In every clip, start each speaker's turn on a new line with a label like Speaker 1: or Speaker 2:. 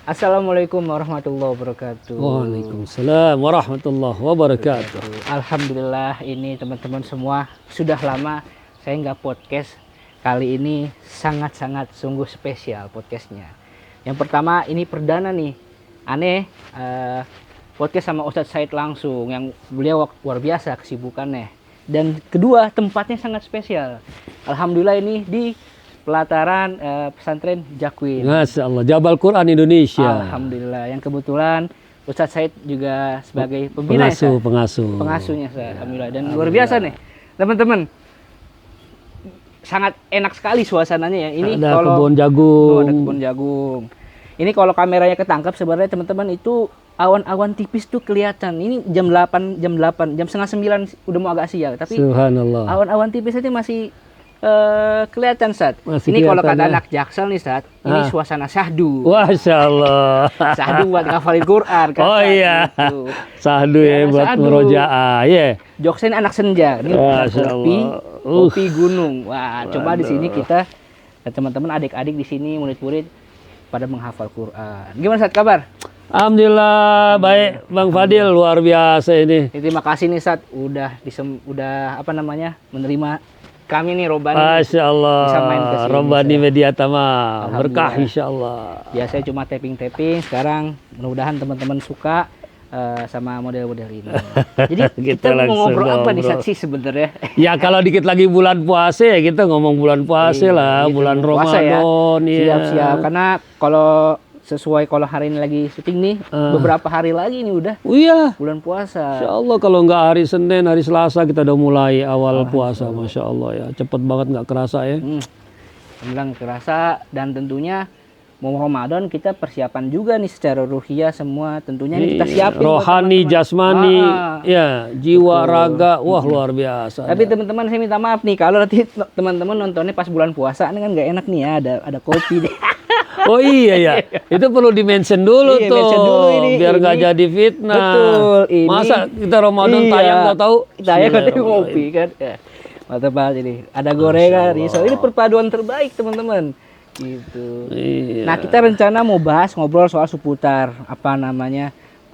Speaker 1: Assalamualaikum warahmatullahi wabarakatuh.
Speaker 2: Waalaikumsalam warahmatullahi wabarakatuh.
Speaker 1: Alhamdulillah, ini teman-teman semua sudah lama saya nggak podcast. Kali ini sangat-sangat sungguh spesial podcastnya. Yang pertama, ini perdana nih, aneh podcast sama Ustadz Said langsung, yang beliau luar biasa kesibukannya. Dan kedua, tempatnya sangat spesial. Alhamdulillah, ini di pelataran pesantren Jakwin.
Speaker 2: Masya Allah, Jabal Quran Indonesia.
Speaker 1: Alhamdulillah, yang kebetulan Ustadz Said juga sebagai pembina pengasuhnya saya. Alhamdulillah, dan luar biasa nih teman-teman, sangat enak sekali suasananya ya. Ini
Speaker 2: ada
Speaker 1: kalau
Speaker 2: kebun jagung.
Speaker 1: ada kebun jagung. Ini kalau kameranya ketangkap sebenarnya teman-teman, itu awan-awan tipis tuh kelihatan. Ini jam 8, jam setengah 9 udah mau agak siang, tapi
Speaker 2: Subhanallah.
Speaker 1: awan-awan tipis aja masih kelihatan, Sat.
Speaker 2: Masih
Speaker 1: Ini kalau
Speaker 2: kelihatan,
Speaker 1: kata
Speaker 2: ya.
Speaker 1: anak Jaksel nih, Sat, ini suasana syahdu.
Speaker 2: Masya Allah.
Speaker 1: Syahdu buat ngafalin Quran kan.
Speaker 2: Oh
Speaker 1: Sat,
Speaker 2: iya.
Speaker 1: gitu.
Speaker 2: Sahdu ya, buat
Speaker 1: Sahdu.
Speaker 2: murojaah ya.
Speaker 1: Jokes ini anak senja. Ini
Speaker 2: Masya
Speaker 1: kopi,
Speaker 2: Allah.
Speaker 1: kopi gunung. Wah, coba di sini kita teman-teman adik-adik di sini, murid-murid pada menghafal Quran. Gimana, Sat, kabar?
Speaker 2: Alhamdulillah baik Bang Fadil, luar biasa ini.
Speaker 1: Terima kasih nih, Sat, udah menerima kami nih, Robani.
Speaker 2: Masya Allah.
Speaker 1: Bisa main ke sini,
Speaker 2: Robani
Speaker 1: saya.
Speaker 2: Media Tamam. Berkah
Speaker 1: Alhamdulillah.
Speaker 2: insya Allah.
Speaker 1: Biasanya cuma tapping-tapping, sekarang mudah-mudahan teman-teman suka sama model-model ini. Jadi kita mau
Speaker 2: langsung
Speaker 1: ngobrol apa nih,
Speaker 2: ngobrol.
Speaker 1: Sat, sih sebenarnya?
Speaker 2: Ya kalau dikit lagi bulan puasa ya kita ngomong bulan puasa lah,
Speaker 1: Iya,
Speaker 2: bulan
Speaker 1: puasa ya.
Speaker 2: Ramadan ya.
Speaker 1: Siap-siap, karena kalau sesuai, kalau hari ini lagi syuting nih, beberapa hari lagi nih udah
Speaker 2: Oh iya.
Speaker 1: bulan puasa.
Speaker 2: Insya Allah kalau nggak hari Senin, hari Selasa kita udah mulai awal puasa. Masya Allah ya, cepet banget nggak kerasa ya.
Speaker 1: Bilang kerasa, dan tentunya mau Ramadan kita persiapan juga nih secara ruhiyah semua, tentunya ini kita siapin buat
Speaker 2: Rohani,
Speaker 1: teman-teman.
Speaker 2: jasmani, ya jiwa,
Speaker 1: Betul.
Speaker 2: raga, wah luar biasa.
Speaker 1: Tapi teman-teman, saya minta maaf nih kalau nanti teman-teman nontonnya pas bulan puasa, ini kan nggak enak nih ya, ada kopi deh.
Speaker 2: Oh iya ya, itu perlu di-mention dulu
Speaker 1: Iya,
Speaker 2: tuh,
Speaker 1: mention dulu ini,
Speaker 2: biar nggak
Speaker 1: ini.
Speaker 2: jadi fitnah.
Speaker 1: Betul, ini.
Speaker 2: Masa kita Ramadan
Speaker 1: Iya.
Speaker 2: tayang tahu?
Speaker 1: Tayang katanya ngopi kan. Ya. Mantap banget ini. Ada gorengan, risol. Ini perpaduan terbaik, teman-teman. Gitu.
Speaker 2: Iya.
Speaker 1: Nah, kita rencana mau bahas, ngobrol soal seputar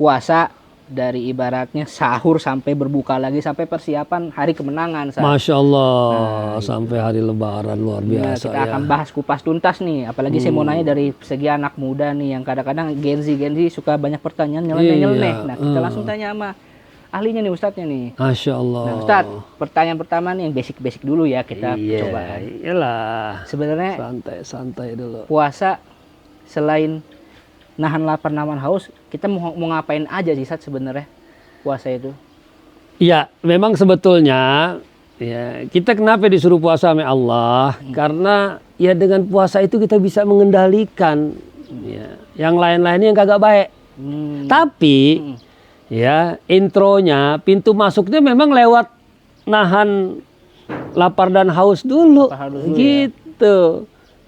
Speaker 1: puasa, dari ibaratnya sahur sampai berbuka lagi, sampai persiapan hari kemenangan.
Speaker 2: Masya Allah, sampai hari Lebaran luar
Speaker 1: Nah,
Speaker 2: biasa
Speaker 1: kita
Speaker 2: ya.
Speaker 1: akan bahas kupas tuntas nih. Apalagi saya mau nanya dari segi anak muda nih, yang kadang-kadang Gen Z suka banyak pertanyaan nyeleneh-nyeleneh.
Speaker 2: Iya.
Speaker 1: Nah, kita langsung tanya sama ahlinya nih, Ustadznya nih.
Speaker 2: Masya Allah.
Speaker 1: Nah, Ustadz, pertanyaan pertama nih yang basic-basic dulu ya, kita
Speaker 2: Iya,
Speaker 1: coba.
Speaker 2: iyalah.
Speaker 1: Sebenarnya
Speaker 2: Santai-santai dulu.
Speaker 1: puasa selain nahan lapar, nahan haus, kita mau ngapain aja sih, Ustadz, sebenarnya puasa itu?
Speaker 2: Iya, memang sebetulnya ya kita kenapa disuruh puasa sama Allah? Karena ya dengan puasa itu kita bisa mengendalikan ya, yang lain-lainnya yang kagak baik. Tapi ya intronya, pintu masuknya memang lewat nahan lapar dan haus dulu.
Speaker 1: Lapar haus dulu,
Speaker 2: Gitu.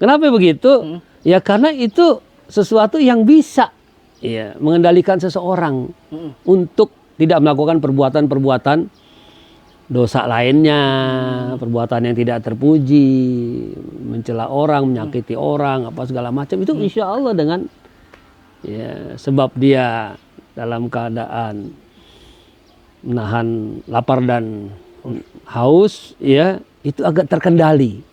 Speaker 2: Kenapa begitu? Ya karena itu sesuatu yang bisa ya mengendalikan seseorang untuk tidak melakukan perbuatan-perbuatan dosa lainnya, perbuatan yang tidak terpuji, mencela orang, menyakiti orang, apa segala macam itu insya Allah dengan ya sebab dia dalam keadaan menahan lapar dan haus ya itu agak terkendali.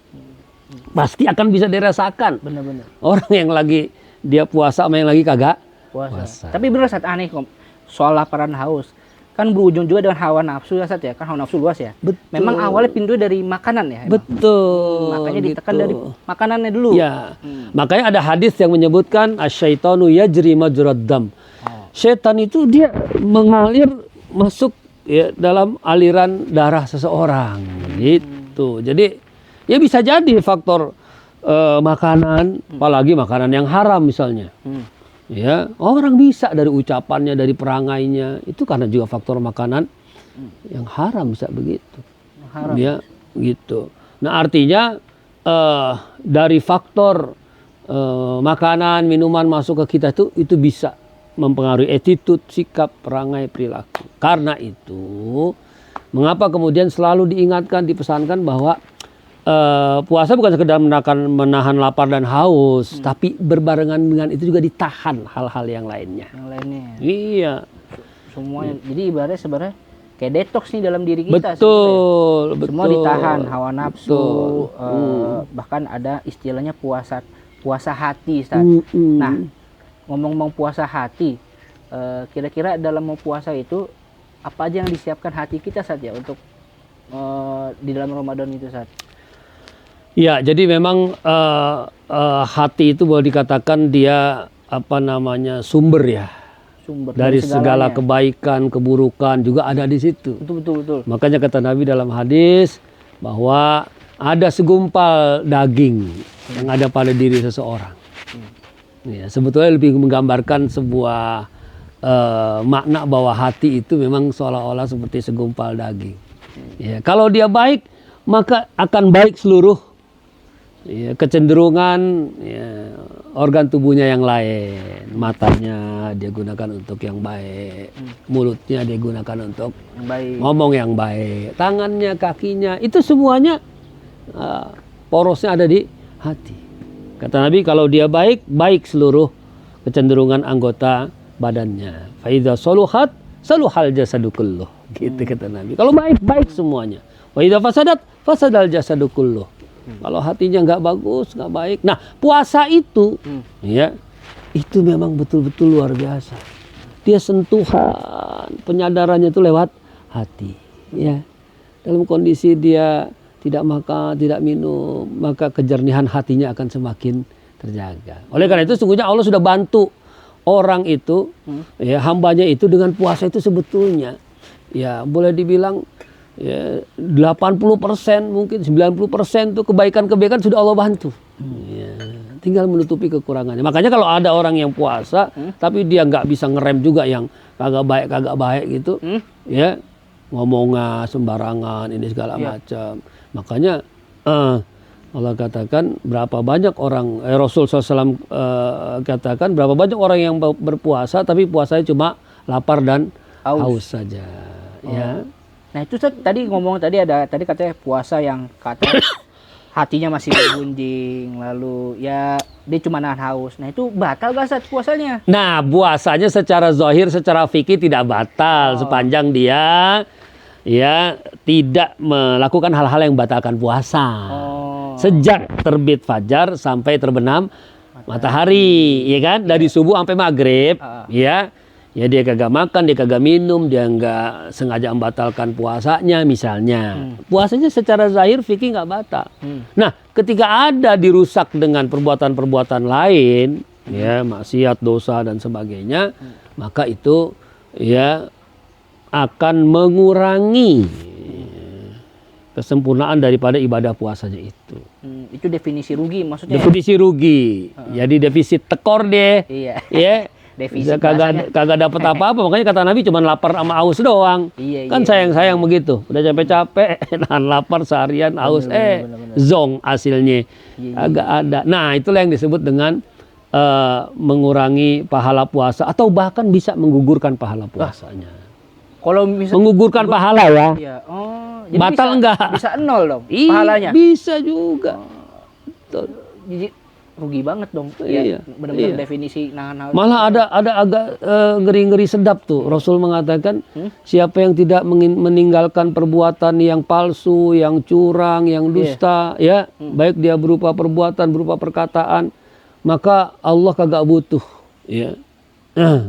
Speaker 2: Pasti akan bisa dirasakan.
Speaker 1: Bener-bener.
Speaker 2: Orang yang lagi dia puasa sama yang lagi kagak
Speaker 1: Puasa. Tapi bener, Sat, aneh kok soal lapar dan haus. Kan berujung juga dengan hawa nafsu ya, Sat, ya. Kan hawa nafsu luas ya.
Speaker 2: Betul.
Speaker 1: Memang awalnya pintu dari makanan ya. Emang?
Speaker 2: Betul.
Speaker 1: Makanya ditekan
Speaker 2: gitu.
Speaker 1: dari makanannya dulu.
Speaker 2: Ya. Makanya ada hadis yang menyebutkan asyaitonu yajri majrad dam. Setan itu dia mengalir masuk ya dalam aliran darah seseorang gitu. Jadi ya bisa jadi faktor makanan, apalagi makanan yang haram misalnya. Ya, orang bisa dari ucapannya, dari perangainya, itu karena juga faktor makanan yang haram bisa begitu.
Speaker 1: Haram.
Speaker 2: Ya, gitu. Nah, artinya dari faktor makanan, minuman masuk ke kita itu bisa mempengaruhi attitude, sikap, perangai, perilaku. Karena itu, mengapa kemudian selalu diingatkan, dipesankan bahwa puasa bukan sekedar menahan lapar dan haus, tapi berbarengan dengan itu juga ditahan hal-hal yang lainnya.
Speaker 1: Yang lainnya.
Speaker 2: Iya.
Speaker 1: Semua. Jadi ibaratnya sebenarnya kayak detox nih dalam diri kita.
Speaker 2: Betul.
Speaker 1: Semua ditahan, hawa nafsu,
Speaker 2: Betul.
Speaker 1: bahkan ada istilahnya puasa hati, Ustaz. Nah, ngomong-ngomong puasa hati, kira-kira dalam mau puasa itu apa aja yang disiapkan hati kita saja untuk di dalam Ramadan itu, Ustaz?
Speaker 2: Ya, jadi memang hati itu boleh dikatakan dia sumber ya.
Speaker 1: Sumber
Speaker 2: Dari segala
Speaker 1: segalanya.
Speaker 2: kebaikan, keburukan juga ada di situ.
Speaker 1: Betul.
Speaker 2: Makanya kata Nabi dalam hadis bahwa ada segumpal daging yang ada pada diri seseorang. Ya, sebetulnya lebih menggambarkan sebuah makna bahwa hati itu memang seolah-olah seperti segumpal daging. Ya, kalau dia baik, maka akan baik seluruh kecenderungan organ tubuhnya yang lain. Matanya dia gunakan untuk yang baik, mulutnya dia gunakan untuk
Speaker 1: Yang baik.
Speaker 2: ngomong yang baik, tangannya, kakinya, itu semuanya porosnya ada di hati. Kata Nabi, kalau dia baik, baik seluruh kecenderungan anggota badannya. Fa idza saluhat saluhal jasadu kulluh. Gitu kata Nabi. Kalau baik, baik semuanya. Wa idza fasadat fasadal jasadu kulluh. Kalau hatinya nggak bagus, nggak baik. Nah, puasa itu, ya, itu memang betul-betul luar biasa. Dia sentuhan penyadarannya itu lewat hati, ya. Dalam kondisi dia tidak makan, tidak minum, maka kejernihan hatinya akan semakin terjaga. Oleh karena itu, sungguhnya Allah sudah bantu orang itu, ya, hambanya itu dengan puasa itu sebetulnya, ya, boleh dibilang. Ya, 80% mungkin 90% tuh kebaikan-kebaikan sudah Allah bantu. Ya, tinggal menutupi kekurangannya. Makanya kalau ada orang yang puasa tapi dia nggak bisa ngerem juga yang kagak baik gitu, ya, ngomongnya sembarangan ini segala macam. Makanya Allah katakan berapa banyak orang Rasul SAW katakan berapa banyak orang yang berpuasa tapi puasanya cuma lapar dan haus saja. Ya.
Speaker 1: Nah itu tadi tadi katanya puasa yang kata hatinya masih bergunjing, lalu ya dia cuma nahan haus. Nah itu batal gak Ustaz puasanya?
Speaker 2: Nah, puasanya secara zahir, secara fikih tidak batal sepanjang dia ya tidak melakukan hal-hal yang membatalkan puasa. Sejak terbit fajar sampai terbenam matahari, ya kan? Dari subuh sampai maghrib, ya. Ya dia kagak makan, dia kagak minum, dia nggak sengaja membatalkan puasanya misalnya. Puasanya secara zahir fikih nggak batal. Nah, ketika ada dirusak dengan perbuatan-perbuatan lain, ya maksiat, dosa dan sebagainya, maka itu ya akan mengurangi kesempurnaan daripada ibadah puasanya itu.
Speaker 1: Itu definisi rugi maksudnya.
Speaker 2: Definisi rugi. Jadi defisit tekor deh.
Speaker 1: Iya.
Speaker 2: Ya.
Speaker 1: Defisit
Speaker 2: kagak dapat apa-apa, makanya kata Nabi cuma lapar sama aus doang. Kan sayang begitu. Udah capek-capek nahan lapar seharian aus zong hasilnya. Agak ada. Nah, itulah yang disebut dengan mengurangi pahala puasa atau bahkan bisa menggugurkan pahala puasanya.
Speaker 1: Kalau misalnya
Speaker 2: menggugurkan pahala ya.
Speaker 1: Iya. Jadi
Speaker 2: batal enggak?
Speaker 1: Bisa nol dong pahalanya.
Speaker 2: Bisa juga.
Speaker 1: Jadi rugi banget dong.
Speaker 2: Iya.
Speaker 1: Benar-benar definisi nahan haus.
Speaker 2: Malah ada agak ngeri-ngeri sedap tuh. Rasul mengatakan siapa yang tidak meninggalkan perbuatan yang palsu, yang curang, yang dusta, ya, baik dia berupa perbuatan, berupa perkataan, maka Allah kagak butuh, ya.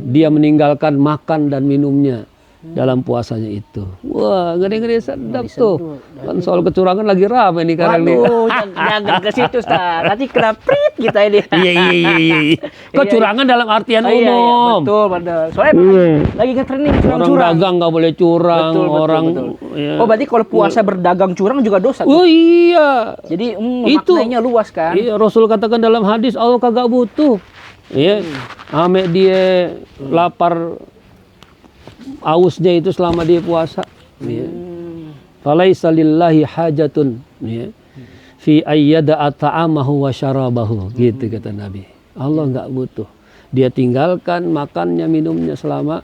Speaker 2: Dia meninggalkan makan dan minumnya dalam puasanya itu. Wah, ngeri-ngeri sedap tuh. Kan soal kecurangan lagi rame nih sekarang nih.
Speaker 1: Waduh, jangan ke situ, Ustaz. Nanti kena prit kita ini.
Speaker 2: Iya. Kecurangan dalam artian umum.
Speaker 1: Iya, betul, benar. Soalnya lagi nge-trending
Speaker 2: orang dagang nggak boleh curang,
Speaker 1: betul.
Speaker 2: Ya.
Speaker 1: Oh, berarti kalau puasa berdagang curang juga dosa.
Speaker 2: Oh iya.
Speaker 1: Jadi
Speaker 2: itu
Speaker 1: maknanya luas kan?
Speaker 2: Iya, Rasul katakan dalam hadis Allah kagak butuh. Iya. Ame dia lapar ausnya itu selama dia puasa. Ya. Falaisa lillahi hajatun, ya, fi ayyada'a ta'amahu wa syarabahu, gitu kata Nabi. Allah nggak butuh. Dia tinggalkan makannya, minumnya selama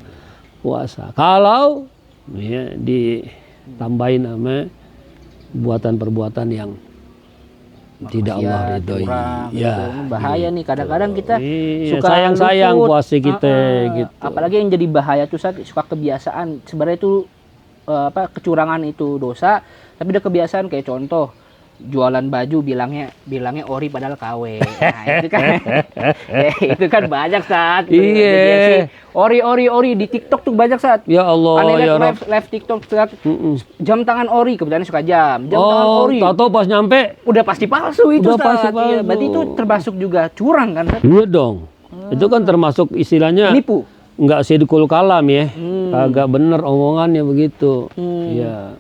Speaker 2: puasa. Kalau ya, ditambahin sama perbuatan-perbuatan yang tidak Allah
Speaker 1: maksiat,
Speaker 2: ridhoi.
Speaker 1: curang,
Speaker 2: Ya,
Speaker 1: gitu. Ini bahaya nih kadang-kadang kita
Speaker 2: iya,
Speaker 1: suka
Speaker 2: sayang
Speaker 1: luput.
Speaker 2: puasa kita gitu.
Speaker 1: Apalagi yang jadi bahaya tuh saat suka kebiasaan. Sebenarnya itu kecurangan itu dosa, tapi udah kebiasaan kayak contoh jualan baju bilangnya ori padahal KW. Nah, itu kan itu kan banyak saat.
Speaker 2: Iya.
Speaker 1: Ori di TikTok tuh banyak saat.
Speaker 2: Ya Allah,
Speaker 1: Aneh
Speaker 2: ya
Speaker 1: liat
Speaker 2: Rabb.
Speaker 1: live TikTok saat jam tangan ori, kebetulan suka jam tangan ori.
Speaker 2: tahu pas nyampe
Speaker 1: Udah pasti palsu itu
Speaker 2: Udah
Speaker 1: Ustaz.
Speaker 2: pasti
Speaker 1: Iya,
Speaker 2: palsu.
Speaker 1: berarti itu termasuk juga curang kan Ustaz?
Speaker 2: iya dong. Itu kan termasuk istilahnya
Speaker 1: Nipu.
Speaker 2: nggak sidqul kalam ya. Kagak bener omongannya begitu. Ya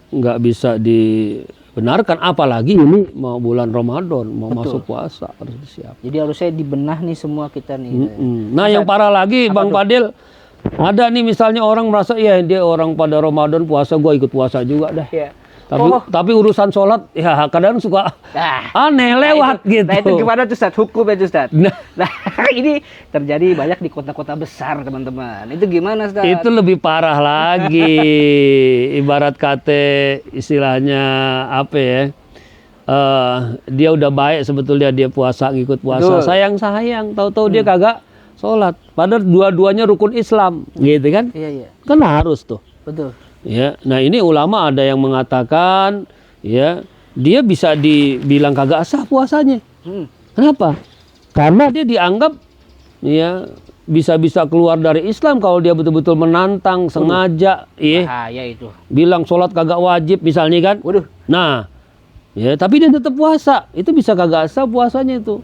Speaker 2: nggak bisa dibenarkan, apalagi ini mau bulan Ramadan, mau masuk puasa harus disiap.
Speaker 1: Jadi harusnya dibenah nih semua kita nih.
Speaker 2: Nah, yang parah lagi Bang Fadil, ada nih misalnya orang merasa ya dia orang pada Ramadan puasa, gua ikut puasa juga dah.
Speaker 1: Iya.
Speaker 2: Tapi urusan sholat ya kadang suka
Speaker 1: Nah,
Speaker 2: aneh lewat gitu.
Speaker 1: Nah itu gimana tuh Ustaz? Hukumnya tuh Ustaz?
Speaker 2: Nah.
Speaker 1: Nah, ini terjadi banyak di kota-kota besar teman-teman. Itu gimana Ustaz?
Speaker 2: Itu lebih parah lagi. Ibarat kata istilahnya apa ya? Dia udah baik sebetulnya, dia puasa, ngikut puasa.
Speaker 1: Betul.
Speaker 2: Sayang, tahu-tahu dia kagak sholat. Padahal dua-duanya rukun Islam, gitu kan?
Speaker 1: Iya.
Speaker 2: Kan harus tuh.
Speaker 1: Betul.
Speaker 2: Ya, nah ini ulama ada yang mengatakan, ya dia bisa dibilang kagak sah puasanya. Kenapa? Karena dia dianggap ya bisa keluar dari Islam kalau dia betul-betul menantang sengaja, ya.
Speaker 1: Bahaya itu.
Speaker 2: Bilang sholat kagak wajib misalnya kan.
Speaker 1: Waduh.
Speaker 2: Nah, ya tapi dia tetap puasa, itu bisa kagak sah puasanya itu.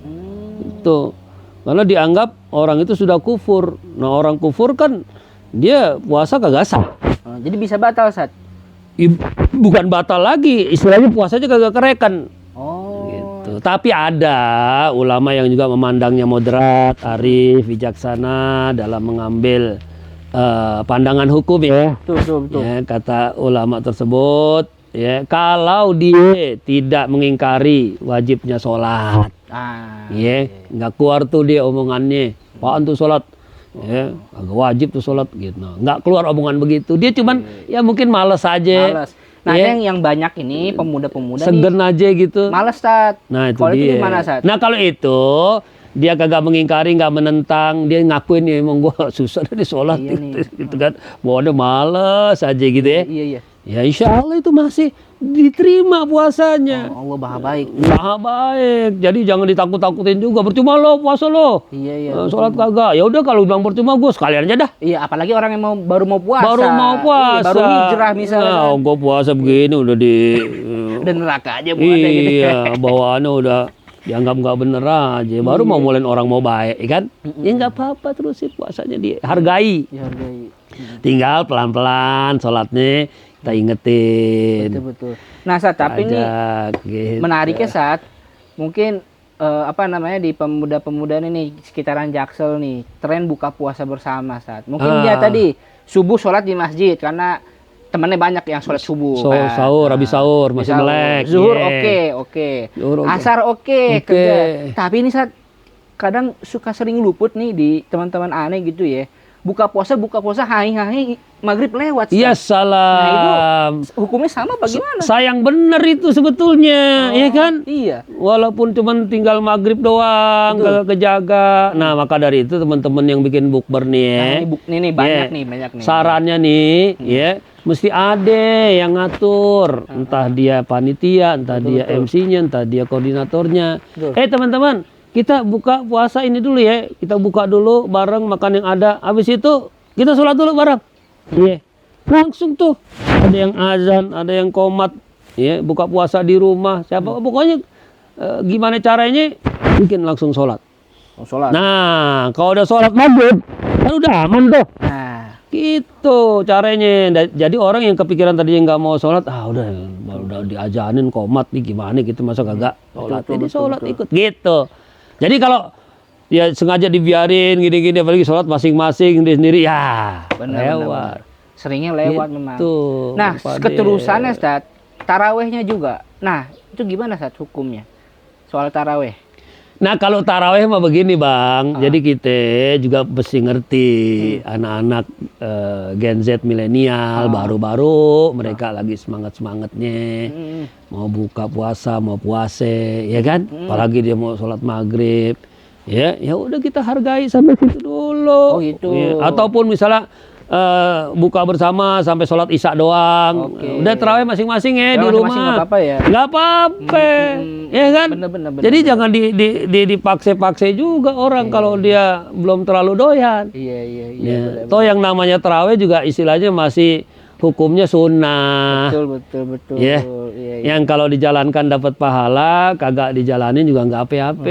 Speaker 2: Itu. Karena dianggap orang itu sudah kufur. Nah, orang kufur kan dia puasa kagak sah.
Speaker 1: Jadi bisa batal Ustaz?
Speaker 2: Bukan batal lagi, istilahnya puasanya kagak kerekan.
Speaker 1: Oh.
Speaker 2: Gitu. Tapi ada ulama yang juga memandangnya moderat, arif, bijaksana dalam mengambil pandangan hukum ya.
Speaker 1: Betul.
Speaker 2: Ya, kata ulama tersebut, ya kalau dia tidak mengingkari wajibnya sholat, ya nggak keluar tuh dia omongannya, apaan tuh sholat? Ya, agak wajib tuh sholat gitu. Nggak keluar omongan begitu. Dia cuman ya mungkin males aja.
Speaker 1: Males. Nah,
Speaker 2: ya,
Speaker 1: yang banyak ini pemuda-pemuda
Speaker 2: segen aja gitu.
Speaker 1: males Ustaz.
Speaker 2: Nah, itu
Speaker 1: Kalau
Speaker 2: dia.
Speaker 1: itu gimana Ustaz?
Speaker 2: Nah, kalau itu dia kagak mengingkari, nggak menentang, dia ngakuin ya emang gua susah dari sholat
Speaker 1: Iya
Speaker 2: gitu kan. Bahwa dia males aja gitu ya.
Speaker 1: Iya.
Speaker 2: Ya insya Allah itu masih diterima puasanya.
Speaker 1: Allah Maha baik.
Speaker 2: Maha baik. Jadi jangan ditakut-takutin juga. Percuma lo puasa lo.
Speaker 1: Iya.
Speaker 2: Sholat kagak. Ya udah kalau bilang percuma gue sekalian aja dah.
Speaker 1: Iya, apalagi orang yang baru mau puasa.
Speaker 2: Baru mau puasa.
Speaker 1: Iya, baru hijrah misalnya.
Speaker 2: Nah, gue puasa begini udah di
Speaker 1: Udah neraka aja buatnya gitu.
Speaker 2: iya, bawaannya udah dianggap nggak bener aja. Baru mau mulai orang mau baik, kan? Ya nggak apa-apa, terusin puasanya dihargai.
Speaker 1: Dihargai.
Speaker 2: Tinggal pelan-pelan sholatnya kita ingetin.
Speaker 1: Betul. Nah, Sat, tapi ini
Speaker 2: gitu.
Speaker 1: menariknya Sat, mungkin di pemuda-pemuda ini sekitaran Jaksel nih, tren buka puasa bersama Sat. Mungkin dia tadi subuh sholat di masjid karena temennya banyak yang sholat subuh.
Speaker 2: Sahur, habis sahur masih melek.
Speaker 1: Zuhur
Speaker 2: yeah.
Speaker 1: oke.
Speaker 2: Zuhur,
Speaker 1: Asar oke.
Speaker 2: Oke.
Speaker 1: Tapi ini Sat, kadang suka sering luput nih di teman-teman aneh gitu ya. Buka puasa hai maghrib lewat.
Speaker 2: Iya
Speaker 1: Nah,
Speaker 2: salam.
Speaker 1: itu hukumnya sama bagaimana?
Speaker 2: Sayang bener itu sebetulnya, ya kan?
Speaker 1: Iya.
Speaker 2: Walaupun cuman tinggal maghrib doang, kagak kejaga. Nah, maka dari itu teman-teman yang bikin bukber nih ya.
Speaker 1: Nah, ini banyak nih.
Speaker 2: Sarannya nih, ya, mesti ada yang ngatur. Entah dia panitia, entah dia MC-nya, entah dia koordinatornya. Teman-teman, kita buka puasa ini dulu ya. Kita buka dulu bareng makan yang ada. Habis itu kita sholat dulu bareng. Iya. Langsung tuh. Ada yang azan, ada yang qomat. Ya, buka puasa di rumah. Siapa pokoknya gimana caranya bikin langsung sholat.
Speaker 1: Sholat.
Speaker 2: Nah, kalau udah sholat maghrib, kan udah aman tuh.
Speaker 1: Nah,
Speaker 2: gitu caranya. Jadi orang yang kepikiran tadinya nggak mau sholat, udah diajanin qomat nih gimana gitu, masa kagak sholat. Jadi sholat ikut gitu. Jadi kalau ya sengaja dibiarin gini-gini, apalagi sholat masing-masing sendiri ya lewat.
Speaker 1: Seringnya lewat
Speaker 2: Gitu,
Speaker 1: memang. Nah, keterusannya Ustaz, tarawehnya juga. Nah, itu gimana Ustaz hukumnya? Soal taraweh.
Speaker 2: Nah kalau taraweh mah begini bang, jadi kita juga mesti ngerti anak-anak Gen Z milenial baru-baru mereka lagi semangatnya mau buka puasa mau puase ya kan, apalagi dia mau sholat maghrib ya udah kita hargai sampai situ dulu.
Speaker 1: Oh gitu.
Speaker 2: Ya, ataupun misalnya buka bersama sampai sholat isya doang. Udah tarawih masing-masing ya di rumah.
Speaker 1: Nggak apa-apa ya.
Speaker 2: Nggak apa-apa, ya kan?
Speaker 1: Bener.
Speaker 2: Jadi jangan dipaksa-paksa juga orang kalau dia belum terlalu doyan.
Speaker 1: Iya.
Speaker 2: Ya. Toh yang namanya tarawih juga istilahnya masih hukumnya sunnah.
Speaker 1: Betul.
Speaker 2: Ya.
Speaker 1: Iya.
Speaker 2: Yang kalau dijalankan dapat pahala, kagak dijalanin juga nggak apa-apa.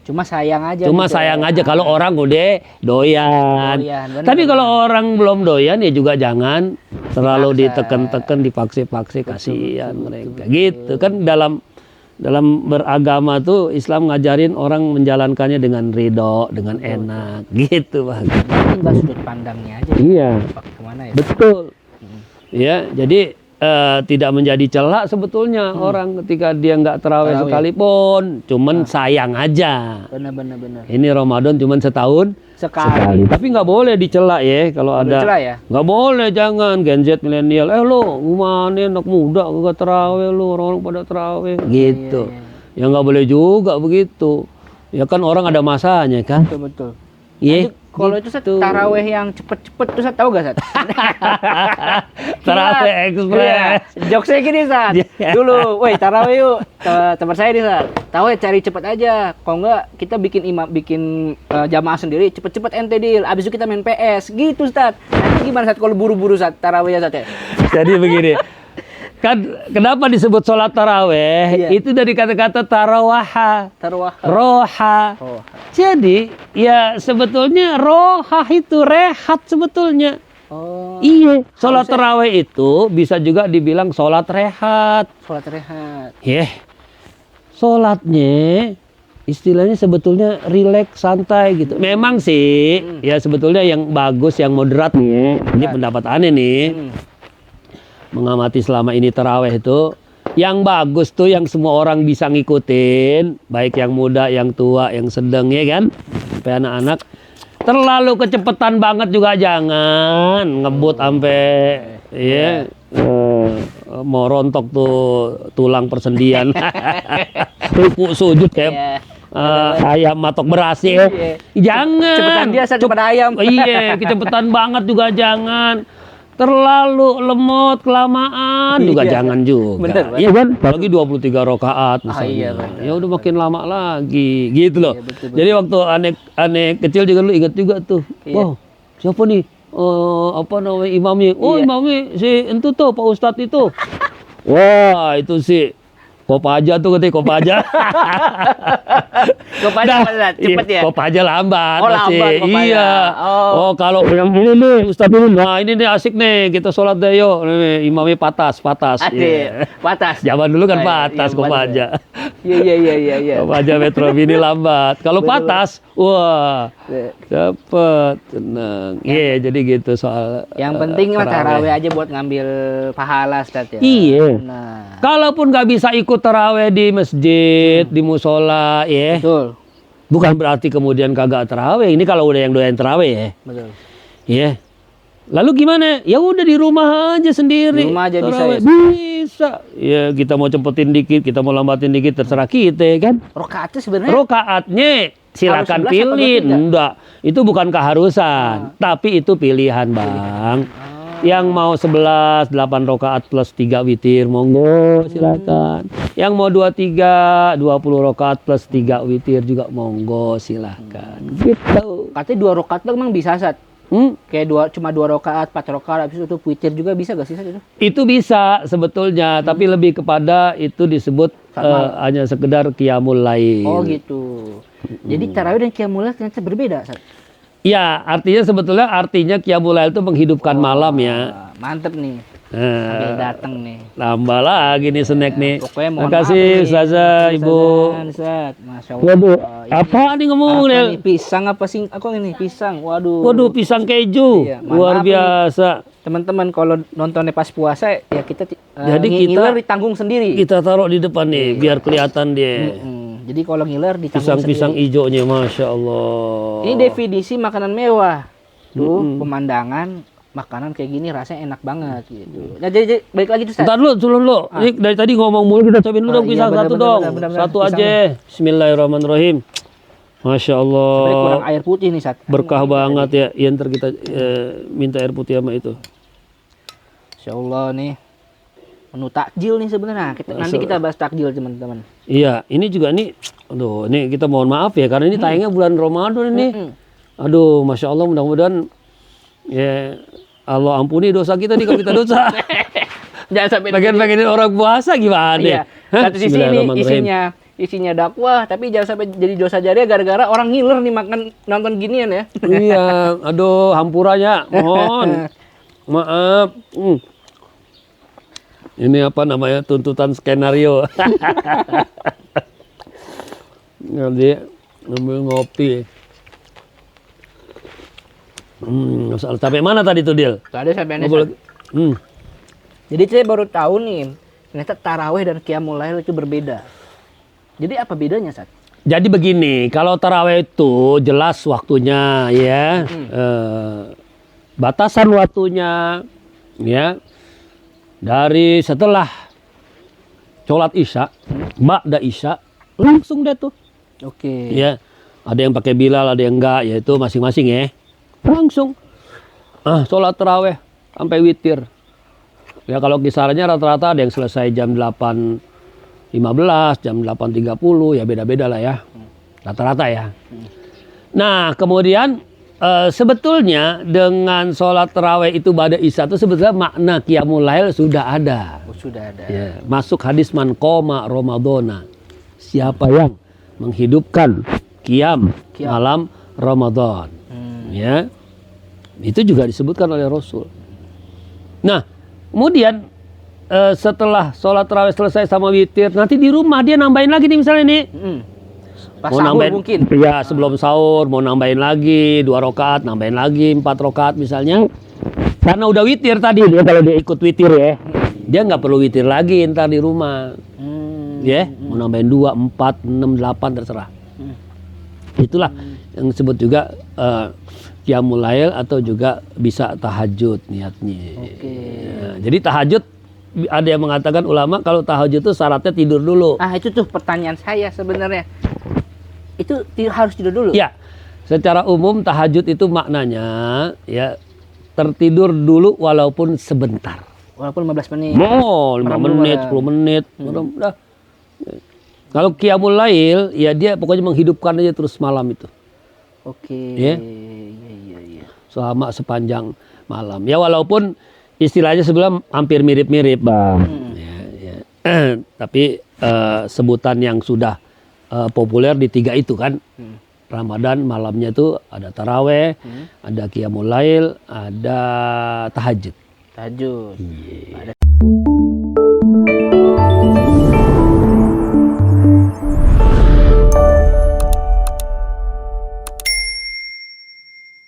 Speaker 1: Cuma sayang aja.
Speaker 2: Cuma
Speaker 1: gitu
Speaker 2: sayang
Speaker 1: ya.
Speaker 2: aja kalau orang udah doyan.
Speaker 1: Bener,
Speaker 2: Tapi kalau orang belum doyan ya juga jangan terlalu ditekan-tekan, dipaksa-paksa, kasihan mereka. Gitu kan dalam beragama tuh Islam ngajarin orang menjalankannya dengan ridho, dengan enak, gitu Bang.
Speaker 1: Tinggal sudut pandangnya aja.
Speaker 2: Iya.
Speaker 1: Kemana ya?
Speaker 2: Betul. Ya, jadi tidak menjadi celak sebetulnya orang ketika dia nggak tarawih sekalipun, cuman sayang aja.
Speaker 1: Bener.
Speaker 2: Ini Ramadan cuman setahun sekali. Tapi nggak boleh dicela ya kalau ada.
Speaker 1: Dicela ya?
Speaker 2: Nggak boleh, jangan Gen Z milenial. Lo gimana anak muda nggak tarawih lo, orang pada tarawih gitu. Ya nggak boleh juga begitu. Ya kan orang ada masanya kan.
Speaker 1: Betul.
Speaker 2: Iya.
Speaker 1: Kalau itu Sat, taraweh yang cepet-cepet tuh Sat, tahu gak Sat?
Speaker 2: Taraweh ekspres.
Speaker 1: Jokesnya gini Sat. Dulu, woi taraweh yuk. Tempat saya nih Sat. Taraweh cari cepet aja. Kalau enggak kita bikin jamaah sendiri, cepet-cepet ente deal. Abis itu kita main PS. Gitu Sat. Nanti gimana Sat kalau buru-buru Sat taraweh ya Sat ya?
Speaker 2: Jadi begini. Kan kenapa disebut sholat taraweh?
Speaker 1: Iya.
Speaker 2: Itu dari kata-kata tarawaha. Roha. Jadi ya sebetulnya roha itu rehat sebetulnya.
Speaker 1: Oh.
Speaker 2: Iya. Sholat taraweh itu bisa juga dibilang sholat rehat.
Speaker 1: Sholat rehat.
Speaker 2: Sholatnya istilahnya sebetulnya rileks, santai gitu. Memang sih ya sebetulnya yang bagus, yang moderat nih. Ini pendapat aneh nih. Mengamati selama ini taraweh itu yang bagus tuh yang semua orang bisa ngikutin, baik yang muda, yang tua, yang sedang ya kan, sampai anak-anak. Terlalu kecepatan banget juga jangan, ngebut sampai mau rontok tuh tulang persendian. Ruku sujud kayak ayam matok beras ya. Jangan.
Speaker 1: Cepetan dia cepetan ayam.
Speaker 2: Iya, kecepatan banget juga jangan. Terlalu lemot kelamaan juga jangan juga.
Speaker 1: Bener.
Speaker 2: Iya kan? Apalagi 23 rakaat misalnya.
Speaker 1: Bener.
Speaker 2: Ya udah makin lama lagi gitu loh.
Speaker 1: Iya, betul.
Speaker 2: Jadi waktu aneh kecil juga lu ingat juga tuh. Wow, siapa nih? Apa namanya imamnya? Oh, imamnya si itu tuh Pak Ustadz itu. Wah, itu sih Kopaja tuh katanya Kopaja.
Speaker 1: Kopaja cepet ya?
Speaker 2: Kopaja lambat.
Speaker 1: Oh, lambat Kopaja.
Speaker 2: Iya. Oh, kalau yang ini nih Ustadz ini, nah ini nih asik nih kita sholat deh yuk. Imamnya patas.
Speaker 1: Patas.
Speaker 2: Zaman dulu kan patas Kopaja.
Speaker 1: Iya.
Speaker 2: Kopaja Metro Mini lambat. Kalau patas, wah cepet, tenang. Iya, jadi gitu soal.
Speaker 1: Yang penting mah taraweh aja buat ngambil pahala Ustaz ya.
Speaker 2: Iya.
Speaker 1: Nah.
Speaker 2: Kalaupun nggak bisa ikut taraweh di masjid, di musola, ya.
Speaker 1: Betul.
Speaker 2: Bukan berarti kemudian kagak taraweh. Ini kalau udah yang doyan taraweh ya.
Speaker 1: Betul.
Speaker 2: Iya. Lalu gimana? Ya udah di rumah aja sendiri.
Speaker 1: Di rumah aja
Speaker 2: taraweh.
Speaker 1: bisa.
Speaker 2: Bisa. Ya kita mau cepetin dikit, kita mau lambatin dikit, terserah kita kan.
Speaker 1: Rokaatnya sebenarnya.
Speaker 2: Rokaatnya silakan pilih. Enggak. Itu bukan keharusan, tapi itu pilihan, Bang. Yang mau 11, 8 rakaat plus 3 witir, monggo silakan. Yang mau 23, 20 rakaat plus 3 witir juga monggo silakan. Gitu.
Speaker 1: Katanya 2 rakaat tuh emang bisa Sat. Kayak cuma 2 rakaat, 4 rakaat habis itu witir juga bisa gak sih Sat itu?
Speaker 2: Itu bisa sebetulnya, tapi lebih kepada itu disebut hanya sekedar qiyamul lail.
Speaker 1: Oh gitu. Jadi tarawih dan qiyamul lail ternyata berbeda Sat.
Speaker 2: Ya, artinya qiyamul lail itu menghidupkan malam ya.
Speaker 1: Mantep nih. Sambil dateng nih.
Speaker 2: Tambah lagi nih snack nih.
Speaker 1: Pokoknya
Speaker 2: Terima kasih Ustazah, Ibu.
Speaker 1: Masya Allah.
Speaker 2: Waduh, apa nih ngomong nih?
Speaker 1: Pisang apa sih? Aku ini pisang. Waduh.
Speaker 2: Waduh, pisang keju.
Speaker 1: Iya,
Speaker 2: luar biasa.
Speaker 1: Teman-teman kalau nontonnya pas puasa ya kita
Speaker 2: jadi kita
Speaker 1: ditanggung sendiri.
Speaker 2: Kita taruh di depan nih biar kelihatan dia.
Speaker 1: Jadi kalau ngiler ditanggung
Speaker 2: Pisang-pisang
Speaker 1: sendiri.
Speaker 2: hijaunya, masya Allah.
Speaker 1: Ini definisi makanan mewah. Tuh, pemandangan makanan kayak gini rasanya enak banget gitu. Nah, jadi balik lagi tuh Ustaz.
Speaker 2: Ntar dulu. Ini dari tadi ngomong mulu, kita cobain dulu
Speaker 1: Oh,
Speaker 2: dong
Speaker 1: iya,
Speaker 2: pisang
Speaker 1: bener,
Speaker 2: satu
Speaker 1: bener,
Speaker 2: dong.
Speaker 1: bener, bener,
Speaker 2: Satu
Speaker 1: pisangnya.
Speaker 2: aja. Bismillahirrahmanirrahim. Masya Allah.
Speaker 1: Sebenarnya kurang air putih nih, Sat.
Speaker 2: Berkah banget ya. Iya, ntar kita minta air putih sama itu.
Speaker 1: Insya Allah nih menu takjil nih sebenarnya. Nanti kita bahas takjil teman-teman.
Speaker 2: Iya, ini juga nih, aduh, ini kita mohon maaf ya karena ini tayangnya bulan Ramadan ini. Aduh, masya Allah, mudah-mudahan ya Allah ampuni dosa kita nih kalau kita dosa.
Speaker 1: Jangan sampai
Speaker 2: Pengen-pengenin orang puasa gimana?
Speaker 1: Iya.
Speaker 2: Hah?
Speaker 1: Satu sisi ini isinya dakwah, tapi jangan sampai jadi dosa jariah gara-gara orang ngiler nih makan nonton ginian ya.
Speaker 2: Iya, aduh, hampurannya, mohon maaf. Ini apa namanya, tuntutan skenario. Nanti ngambil ngopi. Sampai mana tadi tuh, Dil?
Speaker 1: Tadi sampai
Speaker 2: Ngobrol lagi.
Speaker 1: Jadi saya baru tahu nih, ternyata taraweh dan qiyamul lail itu berbeda. Jadi apa bedanya, Sat?
Speaker 2: Jadi begini, kalau taraweh itu jelas waktunya ya, batasan waktunya ya dari setelah sholat isya, ba'da isya, langsung deh tuh.
Speaker 1: Oke.
Speaker 2: Ya, ada yang pakai Bilal, ada yang enggak, yaitu masing-masing ya. Langsung, sholat taraweh sampai witir. Ya kalau kisarannya rata-rata ada yang selesai jam 8.15, jam 8.30, ya beda-beda lah ya. Rata-rata ya. Nah kemudian sebetulnya dengan sholat taraweh itu ba'da isya itu sebetulnya makna qiyamul lail sudah ada.
Speaker 1: Oh, sudah ada.
Speaker 2: Ya, masuk hadis man qoma ramadhana. Siapa yang menghidupkan qiyam malam Ramadan. Ya. Itu juga disebutkan oleh Rasul. Nah, kemudian setelah sholat tarawih selesai sama witir, nanti di rumah dia nambahin lagi nih misalnya nih.
Speaker 1: Pas
Speaker 2: Mau
Speaker 1: sahur
Speaker 2: nambahin,
Speaker 1: mungkin.
Speaker 2: ya sebelum sahur mau nambahin lagi 2 rakaat, nambahin lagi 4 rakaat misalnya. Karena udah witir tadi dia, kalau dia ikut witir ya, dia nggak perlu witir lagi ntar di rumah. Ya, mau nambahin 2, 4, 6, 8 terserah. Itulah yang disebut juga qiyamul lail atau juga bisa tahajud niatnya. Ya, jadi tahajud ada yang mengatakan ulama kalau tahajud itu syaratnya tidur dulu.
Speaker 1: Ah, itu tuh pertanyaan saya sebenarnya. Itu harus tidur dulu.
Speaker 2: Ya, secara umum tahajud itu maknanya ya tertidur dulu walaupun sebentar.
Speaker 1: Walaupun 15 menit.
Speaker 2: Oh, 5 menit, 10 menit. Udah. Kalau qiyamul lail ya dia pokoknya menghidupkan aja terus malam itu.
Speaker 1: Oke.
Speaker 2: Ya.
Speaker 1: Iya.
Speaker 2: Selama sepanjang malam. Ya walaupun istilahnya sebenarnya hampir mirip-mirip, Bang. Ya. Tapi sebutan yang sudah populer di 3 itu kan. Ramadan malamnya itu ada taraweh, ada qiyamul lail, ada tahajud.
Speaker 1: Tahajud. Ada